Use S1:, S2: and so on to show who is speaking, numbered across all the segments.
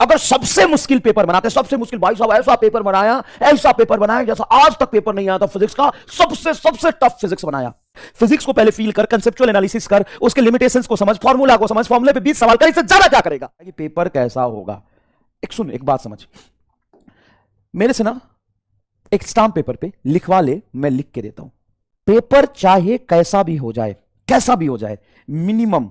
S1: अगर सबसे मुश्किल पेपर बनाते, सबसे मुश्किल भाई साहब ऐसा पेपर बनाया, ऐसा पेपर बनाया जैसा आज तक पेपर नहीं आया था फिजिक्स का, सबसे सबसे टफ फिजिक्स बनाया। फिजिक्स को पहले फील कर, कंसेप्चुअल एनालिसिस कर, उसके लिमिटेशंस को समझ, फार्मूला को समझ, फार्मूले पे 20 सवाल कर, इससे ज्यादा क्या करेगा? कि पेपर कैसा होगा। एक सुन, एक बात समझ, मेरे से ना एक स्टाम्प पेपर पे लिखवा ले, मैं लिख के देता हूं। पेपर चाहे कैसा भी हो जाए, कैसा भी हो जाए, मिनिमम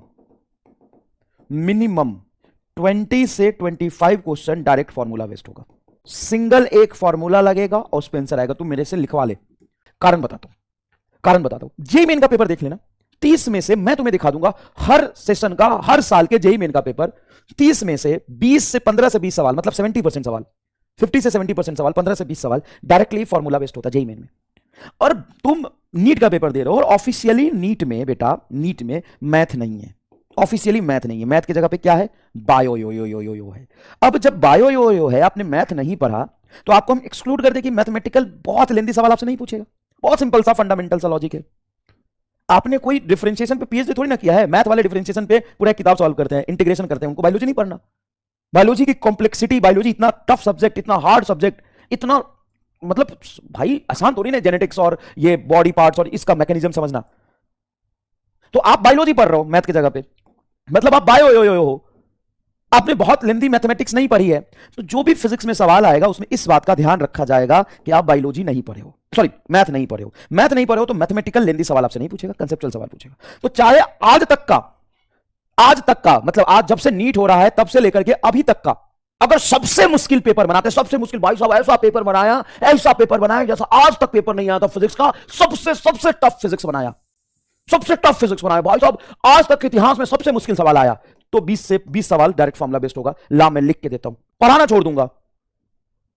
S1: 20 से 25 क्वेश्चन डायरेक्ट फॉर्मूला बेस्ड होगा। सिंगल एक फॉर्मूला लगेगा और उस पे आंसर आएगा। तू मेरे से लिखवा ले, कारण बताता हूं। जेईई मेन का पेपर देख लेना, 30 में से मैं तुम्हें दिखा दूंगा हर सेशन का, हर साल के जेईई मेन का पेपर 30 में से 20 से 15 से 20 सवाल, मतलब 70% सवाल, 50 से 70% सवाल, 15 से 20 सवाल डायरेक्टली फॉर्मूला बेस्ड होता है जेईई मेन में। और तुम नीट का पेपर दे रहे हो, और ऑफिशियली नीट में बेटा, नीट में मैथ नहीं है, ऑफिशियली मैथ नहीं है। मैथ की जगह पे क्या है? बायो यो है। अब जब बायो यो है, आपने मैथ नहीं पढ़ा, तो आपको हम एक्सक्लूड कर दे कि मैथमेटिकल बहुत लेंथी सवाल आपसे नहीं पूछेगा। बहुत सिंपल सा फंडामेंटल सा लॉजिक है। आपने कोई डिफरेंशिएशन पे पीएचडी थोड़ी ना किया है। मैथ वाले डिफरेंशिएशन पे पूरा किताब सॉल्व करते हैं, इंटीग्रेशन करते हैं, उनको बायोलॉजी नहीं पढ़ना। बायोलॉजी की कॉम्प्लेक्सिटी, बायोलॉजी इतना टफ सब्जेक्ट, इतना हार्ड सब्जेक्ट, इतना मतलब भाई आसान थोड़ी ना जेनेटिक्स और ये बॉडी पार्ट्स और इसका मैकेनिज्म समझना। तो आप बायोलॉजी पढ़ रहे हो मैथ की जगह पे, मतलब आप बायो यो हो, आपने बहुत लेंथी मैथमेटिक्स नहीं पढ़ी है। तो जो भी फिजिक्स में सवाल आएगा उसमें इस बात का ध्यान रखा जाएगा कि आप बायोलॉजी नहीं पढ़े हो, सॉरी मैथ नहीं पढ़े हो। मैथ नहीं पढ़े हो तो मैथमेटिकल लेंथी सवाल आपसे नहीं पूछेगा, कंसेप्चुअल सवाल पूछेगा। तो चाहे आज तक का मतलब आज जब से नीट हो रहा है तब से लेकर के अभी तक का, अगर सबसे मुश्किल पेपर बनाते, सबसे मुश्किल भाई साहब ऐसा पेपर बनाया, ऐसा पेपर बनाया जैसा आज तक पेपर नहीं आया था फिजिक्स का, सबसे सबसे टफ फिजिक्स बनाया, सबसे टफ फिजिक्स बनाया भाई साहब, आज तक के इतिहास में सबसे मुश्किल सवाल आया, तो 20 से 20 सवाल डायरेक्ट फॉर्मूला बेस्ड होगा। ला मैं लिख के देता हूं, पढ़ाना छोड़ दूंगा।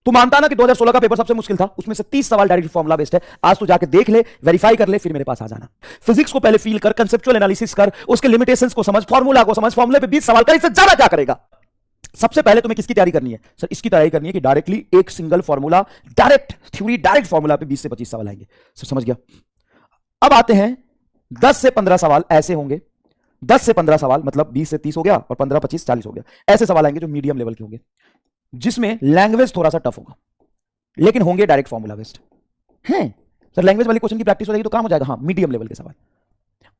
S1: तू मानता ना कि 2016 का पेपर सबसे मुश्किल था, उसमें से 30 सवाल डायरेक्ट फॉर्मूला बेस्ड है। आज तू जाके देख ले, वेरीफाई कर ले, फिर मेरे पास आ जाना। फिजिक्स को पहले फील कर, कंसेप्चुअल एनालिसिस कर, उसके लिमिटेशंस को समझ, फार्मूला को समझ, फार्मूले पे 20 सवाल कर, इससे ज्यादा क्या करेगा? सबसे पहले तुम्हें किसकी तैयारी करनी है? सर इसकी तैयारी करनी है कि डायरेक्टली एक single formula, direct theory, direct formula पे 20 से 25 सवाल आएंगे। सर समझ गया। अब आते हैं 10 से 15 सवाल ऐसे होंगे, 10 से 15 सवाल मतलब 20 से 30 हो गया और 15, 25, 40 हो गया। ऐसे सवाल आएंगे जो मीडियम लेवल के होंगे, जिसमें लैंग्वेज थोड़ा सा टफ होगा, लेकिन होंगे डायरेक्ट फॉर्मूला बेस्ड हैं। सर लैंग्वेज वाले क्वेश्चन की प्रैक्टिस हो जाएगी तो काम हो जाएगा। हाँ, मीडियम लेवल के सवाल।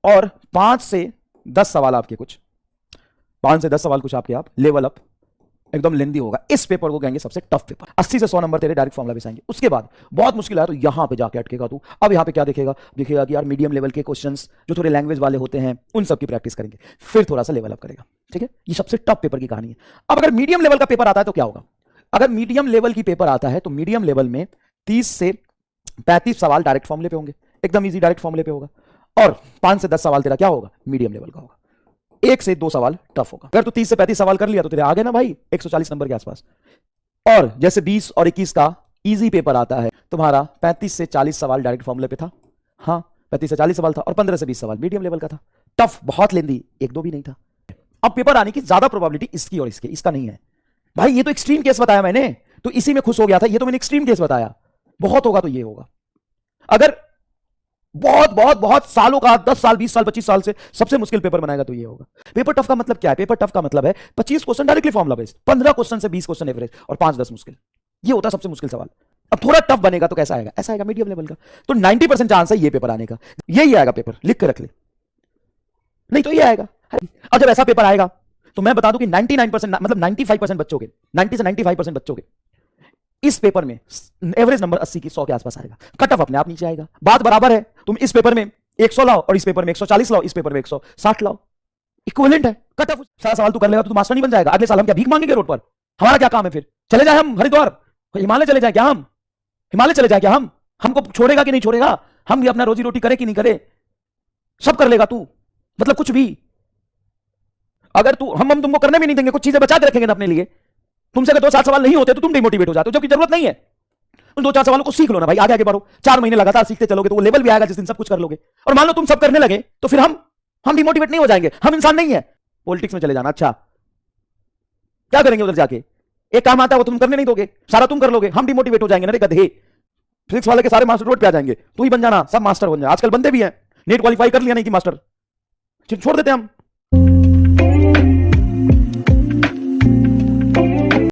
S1: और 5 से 10 सवाल आपके कुछ, 5 से 10 सवाल कुछ आपके आप लेवल अप, एकदम लेंदी होगा। इस पेपर को कहेंगे सबसे टफ पेपर। 80 से 100 नंबर तेरे डायरेक्ट फॉर्मूला बेस आएंगे। उसके बाद बहुत मुश्किल आया तो यहां पे जाके अटकेगा तू। अब यहां पे क्या देखेगा कि यार मीडियम लेवल के क्वेश्चंस जो थोड़े लैंग्वेज वाले होते हैं उन सब की प्रैक्टिस करेंगे, फिर थोड़ा सा लेवल अप करेगा। ठीक है, ये सबसे टफ पेपर की कहानी है। अब अगर मीडियम लेवल का पेपर आता है तो क्या होगा? अगर मीडियम लेवल की पेपर आता है तो मीडियम लेवल में 30 से 35 सवाल डायरेक्ट फॉर्मूले पे होंगे, एकदम इजी डायरेक्ट फॉर्मूले पे होगा। और 5 से 10 सवाल तेरा क्या होगा? मीडियम लेवल का होगा। 1 से 2 सवाल टफ होगा। अगर तू 30 से 35 सवाल कर लिया तो तेरे आगे ना भाई 140 नंबर के आसपास। और जैसे 20 और 21 का इजी पेपर आता है, तुम्हारा 35 से 40 सवाल डायरेक्ट फॉर्मूले पे था। हाँ, 35 से 40 सवाल था और 15 से 20 सवाल मीडियम लेवल का था। टफ बहुत लेंदी 1-2 भी नहीं था। अब पेपर आने की ज्यादा प्रोबेबिलिटी इसकी और इसके, इसका नहीं है भाई। ये तो एक्सट्रीम केस बताया मैंने, तो इसी में खुश हो गया था। ये तो मैंने एक्सट्रीम केस बताया, बहुत होगा तो ये होगा। अगर बहुत बहुत बहुत सालों का, 10 साल 20 साल 25 साल से सबसे मुश्किल पेपर बनाएगा तो ये होगा। पेपर टफ का मतलब क्या है? पेपर टफ का मतलब है 25 question directly formula based, 15 question से 20 क्वेश्चन एवरेज और 5-10 मुश्किल। ये होता है सबसे मुश्किल सवाल। अब थोड़ा टफ बनेगा तो कैसा आएगा? ऐसा आएगा मीडियम लेवल का। तो 90% चांस है ये पेपर आने का। यही आएगा पेपर, लिख के रख ले, नहीं तो ये आएगा। अब जब ऐसा पेपर आएगा तो मैं बता दूं कि 99% मतलब 95% बच्चों के, 90 से 95% बच्चों के इस पेपर में एवरेज नंबर 80 की 100 के आसपास आएगा। कट ऑफ अपने आप नीचे आएगा। बात बराबर है, तुम इस पेपर में 100 लाओ और इस पेपर में 140 लाओ, इस पेपर में 160 लाओ, इक्विवेलेंट है। कट ऑफ सारा सवाल तू कर लेगा तो तू मास्टर नहीं बन जाएगा। अगले साल हम क्या भीख मांगेंगे रोड पर? हमारा क्या काम है फिर? चले जाए हम हरिद्वार, हिमालय चले जाए क्या? हम हिमालय चले जाए क्या? हम हमको छोड़ेगा कि नहीं छोड़ेगा? हम भी अपना रोजी रोटी करे कि नहीं करे? सब कर लेगा तू, मतलब कुछ भी। अगर तू हम तुमको करने भी नहीं देंगे, कुछ चीजें बचा के रखेंगे ना अपने लिए। तुमसे अगर 2-4 सवाल नहीं होते तो तुम डिमोटिवेट हो जाते हो, जबकि जरूरत नहीं है। उन 2-4 सवालों को सीख लो ना भाई, आगे आगे बढ़ो। 4 महीने लगातार सीखते चलोगे तो वो लेवल भी आएगा जिस दिन सब कुछ कर लोगे। और मान लो तुम सब करने लगे तो फिर हम डिमोटिवेट नहीं हो जाएंगे। हम इंसान नहीं है। पॉलिटिक्स में चले जाना, अच्छा क्या करेंगे उधर जाके? एक काम आता है वो तुम करने नहीं दोगे, सारा तुम कर लोगे, हम डिमोटिवेट हो जाएंगे ना रे गधे। फिजिक्स वाले के सारे मास्टर रोड पे आ जाएंगे, तू ही बन जाना, सब मास्टर बन जाए। आजकल बंदे भी हैं, नेट क्वालिफाई कर लिया नहीं कि मास्टर, छोड़ देते हम।